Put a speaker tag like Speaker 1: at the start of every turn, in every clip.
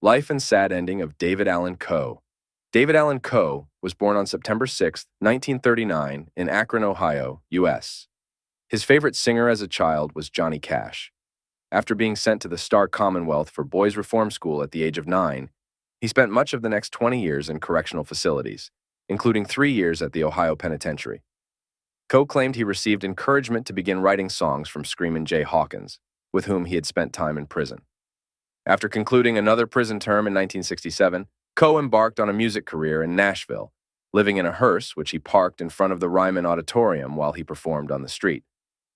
Speaker 1: Life and sad ending of David Allan Coe. David Allan Coe was born on September 6, 1939, in Akron, Ohio, U.S. His favorite singer as a child was Johnny Cash. After being sent to the Starr Commonwealth For Boys reform school at the age of 9, he spent much of the next 20 years in correctional facilities, including 3 years at the Ohio Penitentiary. Coe claimed he received encouragement to begin writing songs from Screamin' Jay Hawkins, with whom he had spent time in prison. After concluding another prison term in 1967, Coe embarked on a music career in Nashville, living in a hearse which he parked in front of the Ryman Auditorium while he performed on the street.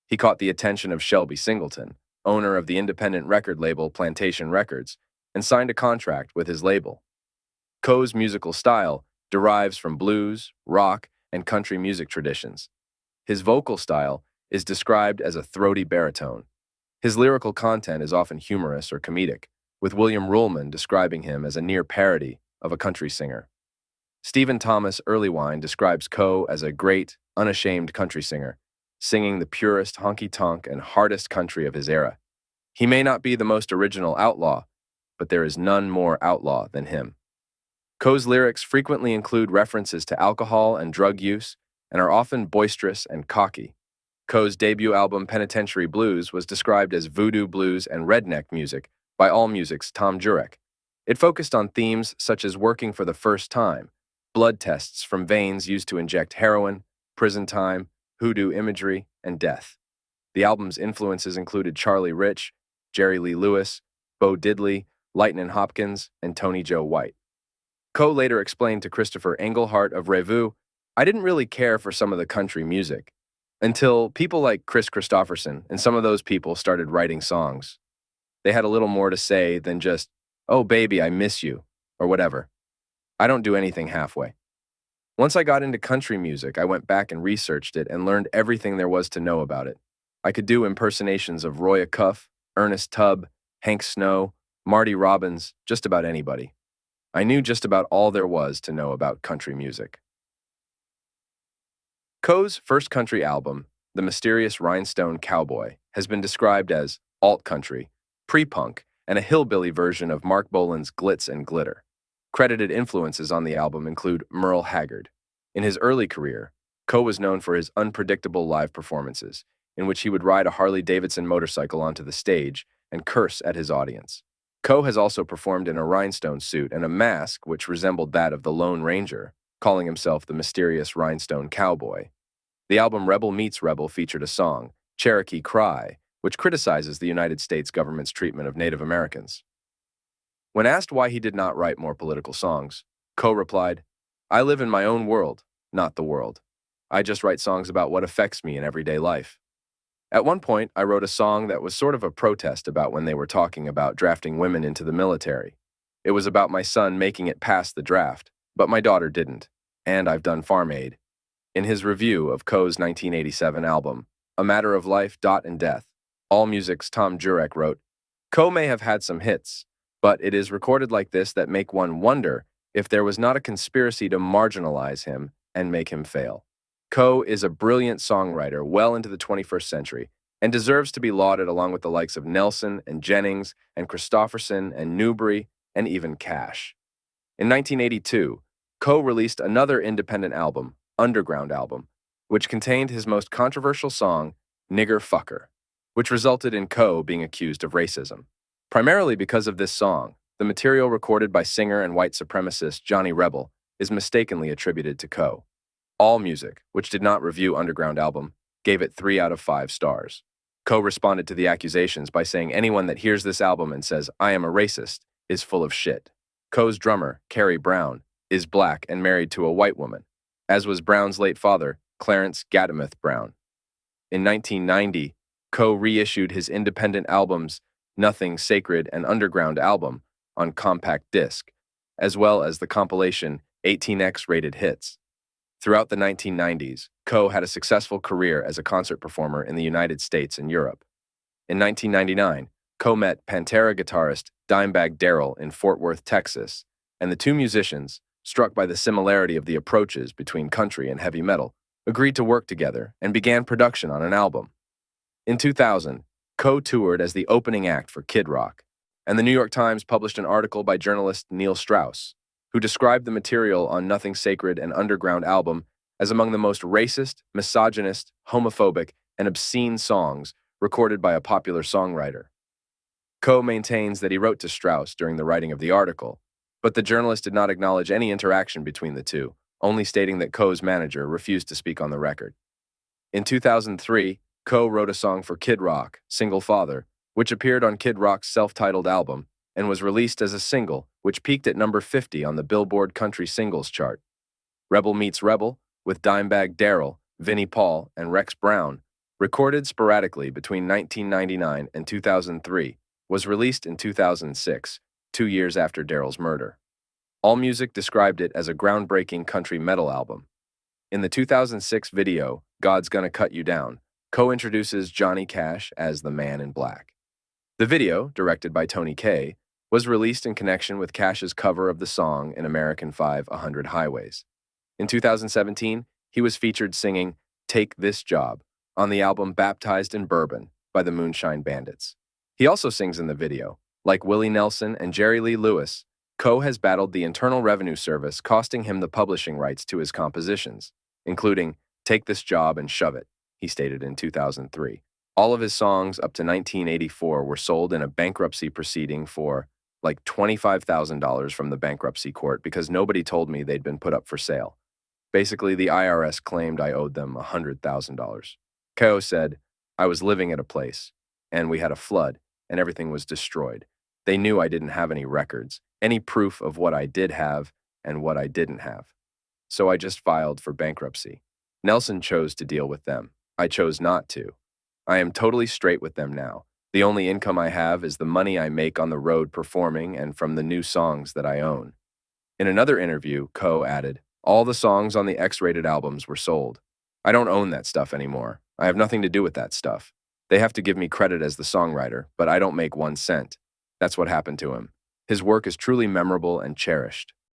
Speaker 1: He caught the attention of Shelby Singleton, owner of the independent record label Plantation Records, and signed a contract with his label. Coe's musical style derives from blues, rock, and country music traditions. His vocal style is described as a throaty baritone. His lyrical content is often humorous or comedic, with William Ruhlman describing him as a near parody of a country singer. Stephen Thomas Earlywine describes Coe as a great, unashamed country singer, singing the purest honky-tonk and hardest country of his era. He may not be the most original outlaw, but there is none more outlaw than him. Coe's lyrics frequently include references to alcohol and drug use and are often boisterous and cocky. Coe's debut album Penitentiary Blues was described as voodoo blues and redneck music by AllMusic's Tom Jurek. It focused on themes such as working for the first time, blood tests from veins used to inject heroin, prison time, hoodoo imagery, and death. The album's influences included Charlie Rich, Jerry Lee Lewis, Bo Diddley, Lightnin' Hopkins, and Tony Joe White. Coe later explained to Christopher Engelhardt of Revue, "I didn't really care for some of the country music until people like Chris Christopherson and some of those people started writing songs. They had a little more to say than just, 'Oh baby, I miss you,' or whatever. I don't do anything halfway." Once I got into country music, I went back and researched it and learned everything there was to know about it. I could do impersonations of Roy Acuff, Ernest Tubb, Hank Snow, Marty Robbins, just about anybody. I knew just about all there was to know about country music. Coe's first country album, The Mysterious Rhinestone Cowboy, has been described as alt-country, pre-punk, and a hillbilly version of Mark Bolan's Glitz and Glitter. Credited influences on the album include Merle Haggard. In his early career, Coe was known for his unpredictable live performances, in which he would ride a Harley-Davidson motorcycle onto the stage and curse at his audience. Coe has also performed in a rhinestone suit and a mask which resembled that of the Lone Ranger, calling himself the Mysterious Rhinestone Cowboy. The album Rebel Meets Rebel featured a song, Cherokee Cry, which criticizes the United States government's treatment of Native Americans. When asked why he did not write more political songs, Coe replied, "I live in my own world, not the world. I just write songs about what affects me in everyday life." At one point, I wrote a song that was sort of a protest about when they were talking about drafting women into the military. It was about my son making it past the draft, but my daughter didn't, and I've done Farm Aid. In his review of Coe's 1987 album, A Matter of Life, and Death, AllMusic's Tom Jurek wrote, "Coe may have had some hits, but it is recorded like this that make one wonder if there was not a conspiracy to marginalize him and make him fail." Coe is a brilliant songwriter well into the 21st century and deserves to be lauded along with the likes of Nelson and Jennings and Christopherson and Newbury and even Cash. In 1982, Coe released another independent album, Underground Album, which contained his most controversial song, Nigger Fucker, which resulted in Coe being accused of racism. Primarily because of this song, the material recorded by singer and white supremacist Johnny Rebel is mistakenly attributed to Coe. AllMusic, which did not review Underground Album, gave it 3 out of 5 stars. Coe responded to the accusations by saying anyone that hears this album and says, "I am a racist," is full of shit. Coe's drummer, Kerry Brown, is black and married to a white woman, as was Brown's late father, Clarence Gadamuth Brown. In 1990, Coe reissued his independent albums Nothing Sacred and Underground Album on compact disc, as well as the compilation 18X Rated Hits. Throughout the 1990s, Coe had a successful career as a concert performer in the United States and Europe. In 1999, Coe met Pantera guitarist Dimebag Darrell in Fort Worth, Texas, and the two musicians, struck by the similarity of the approaches between country and heavy metal, agreed to work together and began production on an album. In 2000, Coe toured as the opening act for Kid Rock. And the New York Times published an article by journalist Neil Strauss, who described the material on Nothing Sacred and Underground album as among the most racist, misogynist, homophobic, and obscene songs recorded by a popular songwriter. Coe maintains that he wrote to Strauss during the writing of the article, but the journalist did not acknowledge any interaction between the two, only stating that Coe's manager refused to speak on the record. In 2003, Coe wrote a song for Kid Rock, Single Father, which appeared on Kid Rock's self-titled album and was released as a single, which peaked at number 50 on the Billboard Country Singles chart. Rebel Meets Rebel, with Dimebag Darrell, Vinnie Paul, and Rex Brown, recorded sporadically between 1999 and 2003, was released in 2006, 2 years after Darrell's murder. AllMusic described it as a groundbreaking country metal album. In the 2006 video, God's Gonna Cut You Down, Coe introduces Johnny Cash as the Man in Black. The video, directed by Tony Kaye, was released in connection with Cash's cover of the song in American 500 Highways. In 2017, he was featured singing Take This Job on the album Baptized in Bourbon by the Moonshine Bandits. He also sings in the video. Like Willie Nelson and Jerry Lee Lewis, Coe has battled the Internal Revenue Service, costing him the publishing rights to his compositions, including Take This Job and Shove It, he stated in 2003. All of his songs up to 1984 were sold in a bankruptcy proceeding for like $25,000 from the bankruptcy court because nobody told me they'd been put up for sale. Basically, the IRS claimed I owed them $100,000. Coe said, I was living at a place, and we had a flood, and everything was destroyed. They knew I didn't have any records, any proof of what I did have and what I didn't have. So I just filed for bankruptcy. Nelson chose to deal with them. I chose not to. I am totally straight with them now. The only income I have is the money I make on the road performing and from the new songs that I own. In another interview, Coe added, all the songs on the X-rated albums were sold. I don't own that stuff anymore. I have nothing to do with that stuff. They have to give me credit as the songwriter, but I don't make 1 cent. That's what happened to him. His work is truly memorable and cherished.